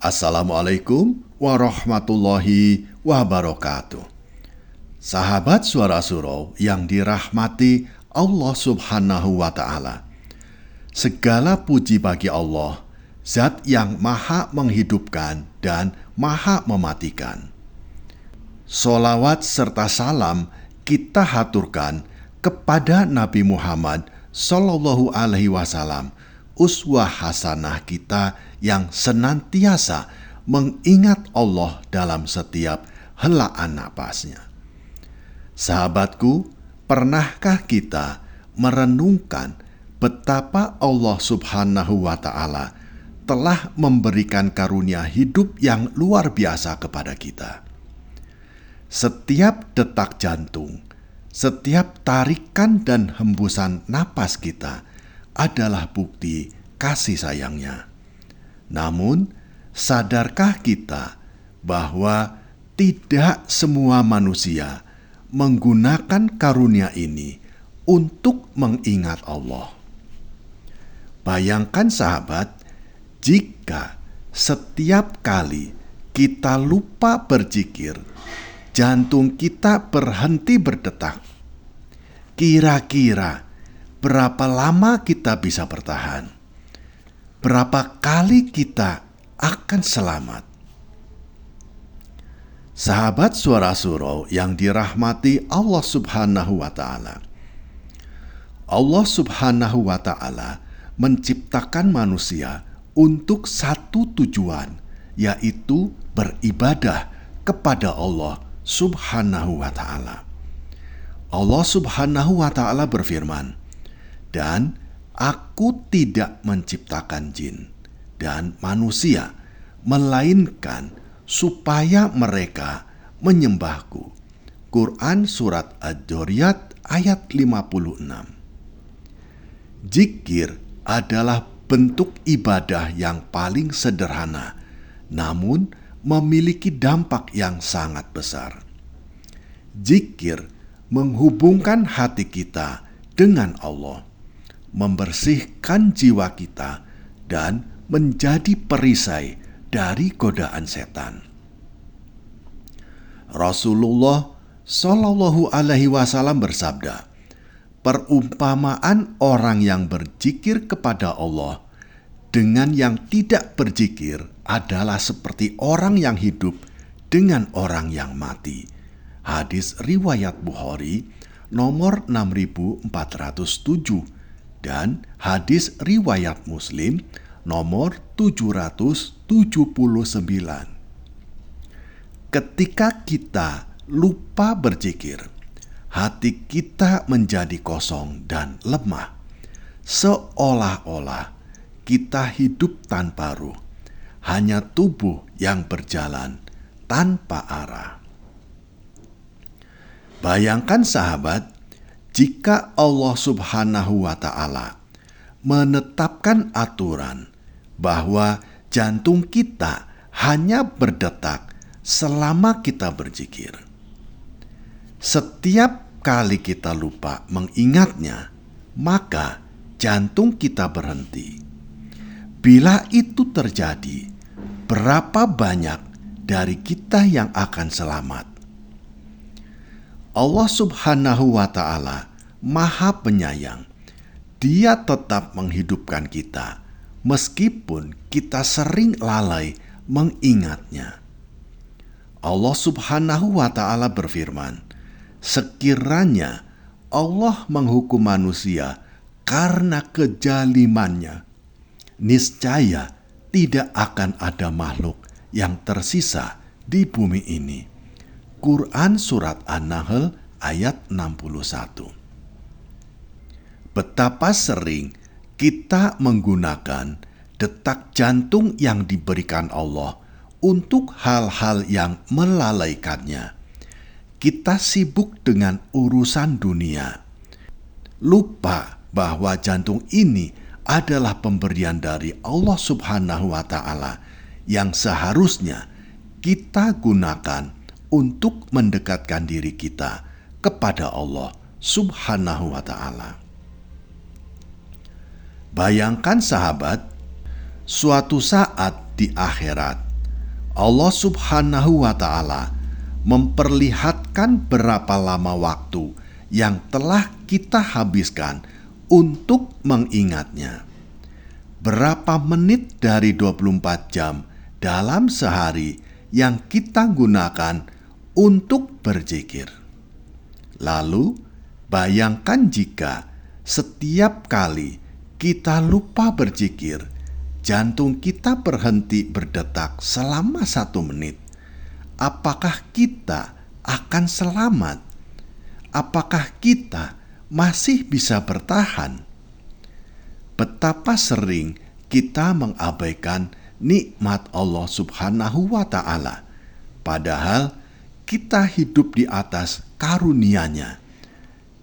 Assalamualaikum warahmatullahi wabarakatuh. Sahabat Suara Surau yang dirahmati Allah Subhanahu wa Ta'ala, segala puji bagi Allah, Zat yang maha menghidupkan dan maha mematikan. Sholawat serta salam kita haturkan kepada Nabi Muhammad Sallallahu Alaihi Wasallam, uswah hasanah kita yang senantiasa mengingat Allah dalam setiap helaan napasnya. Sahabatku, pernahkah kita merenungkan betapa Allah Subhanahu wa Ta'ala telah memberikan karunia hidup yang luar biasa kepada kita? Setiap detak jantung, setiap tarikan dan hembusan napas kita adalah bukti kasih sayangnya. Namun, sadarkah kita bahwa tidak semua manusia menggunakan karunia ini untuk mengingat Allah? Bayangkan sahabat, jika setiap kali kita lupa berzikir, jantung kita berhenti berdetak. Kira-kira berapa lama kita bisa bertahan? Berapa kali kita akan selamat? Sahabat Suara Surau yang dirahmati Allah Subhanahu wa Ta'ala, Allah Subhanahu wa Ta'ala menciptakan manusia untuk satu tujuan, yaitu beribadah kepada Allah Subhanahu wa Ta'ala. Allah Subhanahu wa Ta'ala berfirman, "Dan Aku tidak menciptakan jin dan manusia, melainkan supaya mereka menyembahku." Quran Surat Ad-Dzariyat ayat 56. Zikir adalah bentuk ibadah yang paling sederhana, namun memiliki dampak yang sangat besar. Zikir menghubungkan hati kita dengan Allah, membersihkan jiwa kita, dan menjadi perisai dari godaan setan. Rasulullah Shallallahu Alaihi Wasallam bersabda, perumpamaan orang yang berzikir kepada Allah dengan yang tidak berzikir adalah seperti orang yang hidup dengan orang yang mati. Hadis riwayat Bukhari nomor 6407 dan hadis riwayat Muslim nomor 779. Ketika kita lupa berzikir, hati kita menjadi kosong dan lemah, seolah-olah kita hidup tanpa ruh, hanya tubuh yang berjalan tanpa arah. Bayangkan sahabat, jika Allah Subhanahu wa Ta'ala menetapkan aturan bahwa jantung kita hanya berdetak selama kita berzikir. Setiap kali kita lupa mengingatnya, maka jantung kita berhenti. Bila itu terjadi, berapa banyak dari kita yang akan selamat? Allah Subhanahu wa Ta'ala Maha Penyayang. Dia tetap menghidupkan kita meskipun kita sering lalai mengingatnya. Allah Subhanahu wa Ta'ala berfirman, sekiranya Allah menghukum manusia karena kejalimannya, niscaya tidak akan ada makhluk yang tersisa di bumi ini. Quran Surat An-Nahl ayat 61. Betapa sering kita menggunakan detak jantung yang diberikan Allah untuk hal-hal yang melalaikannya. Kita sibuk dengan urusan dunia, lupa bahwa jantung ini adalah pemberian dari Allah Subhanahu wa Ta'ala yang seharusnya kita gunakan untuk mendekatkan diri kita kepada Allah Subhanahu wa Ta'ala. Bayangkan sahabat, suatu saat di akhirat Allah Subhanahu wa Ta'ala memperlihatkan berapa lama waktu yang telah kita habiskan untuk mengingatnya. Berapa menit dari 24 jam dalam sehari yang kita gunakan untuk berzikir. Lalu, bayangkan jika setiap kali kita lupa berzikir, jantung kita berhenti berdetak selama 1 menit. Apakah kita akan selamat? Apakah kita masih bisa bertahan? Betapa sering kita mengabaikan nikmat Allah Subhanahu wa Ta'ala, padahal kita hidup di atas karunia-Nya.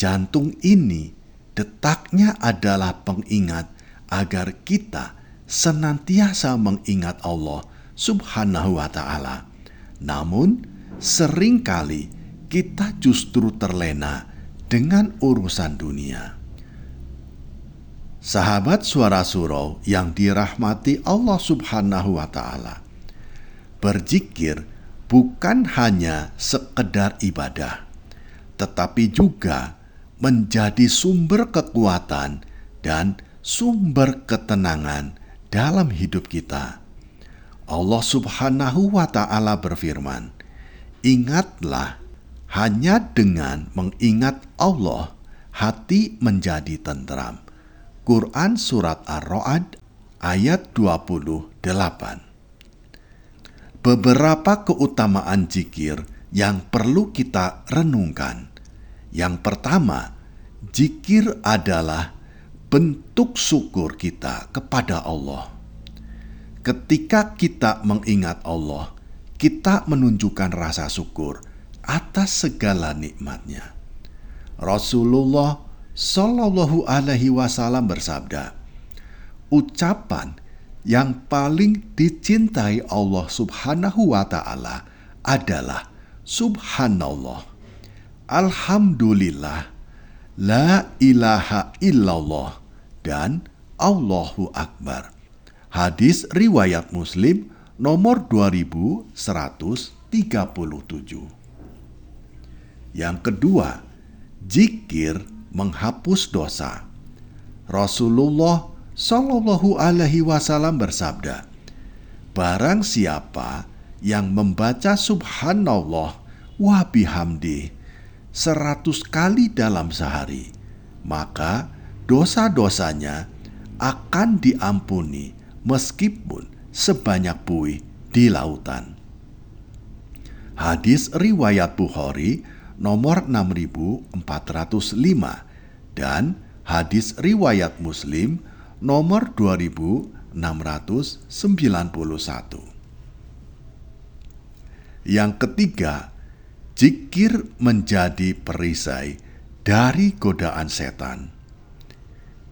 Jantung ini detaknya adalah pengingat agar kita senantiasa mengingat Allah Subhanahu wa Ta'ala. Namun, seringkali kita justru terlena dengan urusan dunia. Sahabat Suara Surau yang dirahmati Allah Subhanahu wa Ta'ala, berzikir bukan hanya sekedar ibadah, tetapi juga menjadi sumber kekuatan dan sumber ketenangan dalam hidup kita. Allah Subhanahu wa Ta'ala berfirman, "Ingatlah, hanya dengan mengingat Allah, hati menjadi tentram." Quran Surat Ar-Ra'd ayat 28. Beberapa keutamaan zikir yang perlu kita renungkan. Yang pertama, zikir adalah bentuk syukur kita kepada Allah. Ketika kita mengingat Allah, kita menunjukkan rasa syukur atas segala nikmat-Nya. Rasulullah Shallallahu Alaihi Wasallam bersabda, ucapan yang paling dicintai Allah Subhanahu wa Ta'ala adalah Subhanallah, Alhamdulillah, La ilaha illallah, dan Allahu Akbar. Hadis riwayat Muslim nomor 2137. Yang kedua, zikir menghapus dosa. Rasulullah Shallallahu Alaihi Wasallam bersabda, barang siapa yang membaca Subhanallah wa bihamdi 100 kali dalam sehari, maka dosa-dosanya akan diampuni meskipun sebanyak buih di lautan. Hadis riwayat Bukhari nomor 6405 dan hadis riwayat Muslim nomor 2691. Yang ketiga, zikir menjadi perisai dari godaan setan.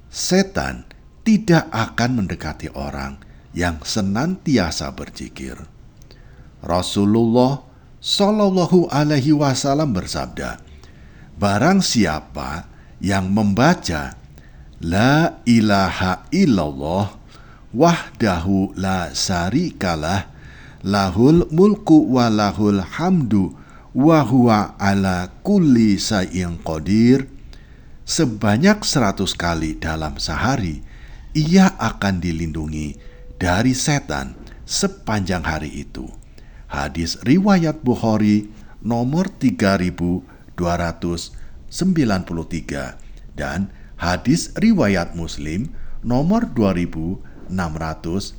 Setan tidak akan mendekati orang yang senantiasa berzikir. Rasulullah Shallallahu Alaihi Wasallam bersabda, barang siapa yang membaca La ilaha illallah wahdahu la syarikalah lahul mulku wa lahul hamdu wa huwa ala kulli syai'in qadir, sebanyak 100 kali dalam sehari, ia akan dilindungi dari setan sepanjang hari itu. Hadis riwayat Bukhari nomor 3293 dan hadis riwayat Muslim nomor 2691.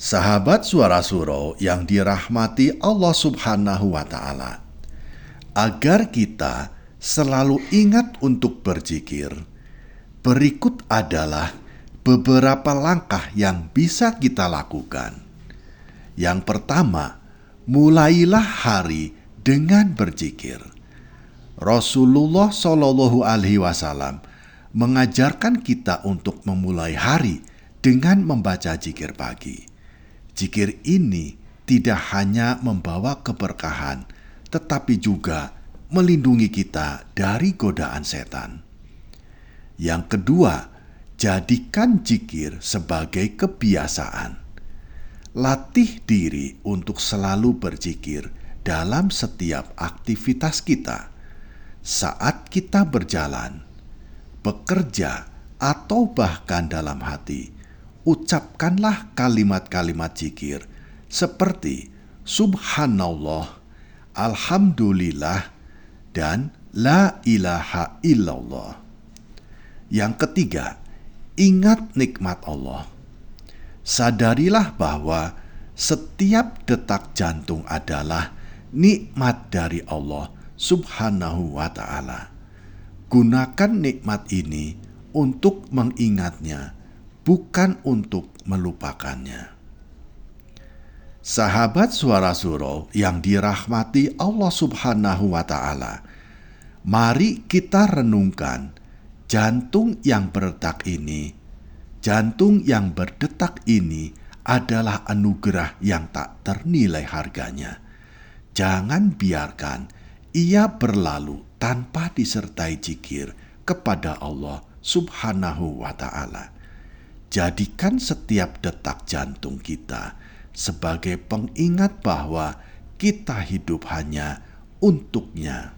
Sahabat Suara Surau yang dirahmati Allah Subhanahu wa Ta'ala, agar kita selalu ingat untuk berzikir, berikut adalah beberapa langkah yang bisa kita lakukan. Yang pertama, mulailah hari dengan berzikir. Rasulullah Shallallahu Alaihi Wasallam mengajarkan kita untuk memulai hari dengan membaca zikir pagi. Zikir ini tidak hanya membawa keberkahan, tetapi juga melindungi kita dari godaan setan. Yang kedua, jadikan zikir sebagai kebiasaan. latih diri untuk selalu berzikir dalam setiap aktivitas kita. Saat kita berjalan, bekerja, atau bahkan dalam hati, ucapkanlah kalimat-kalimat zikir seperti Subhanallah, Alhamdulillah, dan La ilaha illallah. Yang ketiga, ingat nikmat Allah. Sadarilah bahwa setiap detak jantung adalah nikmat dari Allah Subhanahu wa Ta'ala. Gunakan nikmat ini untuk mengingatnya, bukan untuk melupakannya. Sahabat Suara Surau yang dirahmati Allah Subhanahu wa Ta'ala, mari kita renungkan jantung yang berdetak ini. Jantung yang berdetak ini adalah anugerah yang tak ternilai harganya. Jangan biarkan ia berlalu tanpa disertai zikir kepada Allah Subhanahu wa Ta'ala. Jadikan setiap detak jantung kita sebagai pengingat bahwa kita hidup hanya untuk-Nya.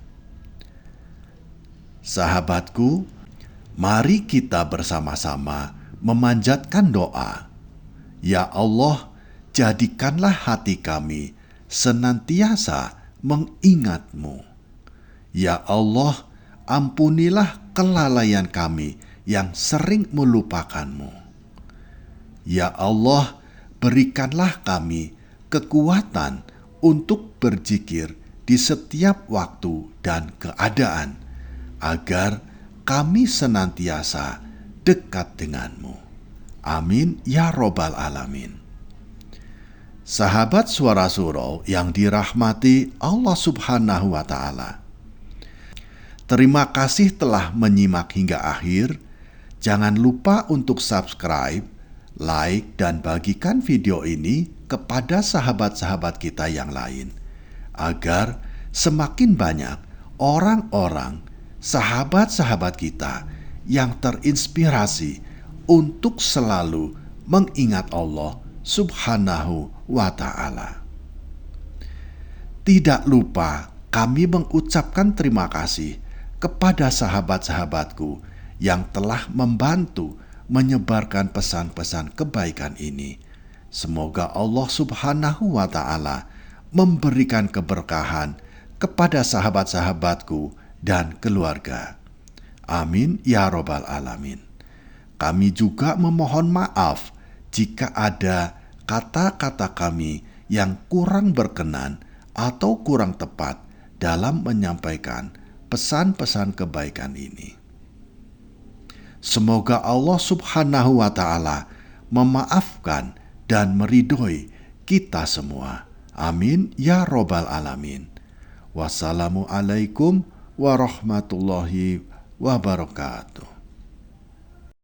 Sahabatku, mari kita bersama-sama memanjatkan doa. Ya Allah, jadikanlah hati kami senantiasa mengingat-Mu. Ya Allah, ampunilah kelalaian kami yang sering melupakan-Mu. Ya Allah, berikanlah kami kekuatan untuk berzikir di setiap waktu dan keadaan, agar kami senantiasa dekat denganmu. Amin ya Robbal Alamin. Sahabat Suara Surau yang dirahmati Allah Subhanahu wa Ta'ala, terima kasih telah menyimak hingga akhir. Jangan lupa untuk subscribe, like, dan bagikan video ini kepada sahabat-sahabat kita yang lain, agar semakin banyak orang-orang, sahabat-sahabat kita yang terinspirasi untuk selalu mengingat Allah Subhanahu wa Ta'ala. Tidak lupa kami mengucapkan terima kasih kepada sahabat-sahabatku yang telah membantu menyebarkan pesan-pesan kebaikan ini. Semoga Allah Subhanahu wa Ta'ala memberikan keberkahan kepada sahabat-sahabatku dan keluarga. Amin ya Robbal Alamin. Kami juga memohon maaf jika ada kata-kata kami yang kurang berkenan atau kurang tepat dalam menyampaikan pesan-pesan kebaikan ini. Semoga Allah Subhanahu wa Ta'ala memaafkan dan meridhoi kita semua. Amin ya Robbal Alamin. Wassalamualaikum warahmatullahi wabarakatuh.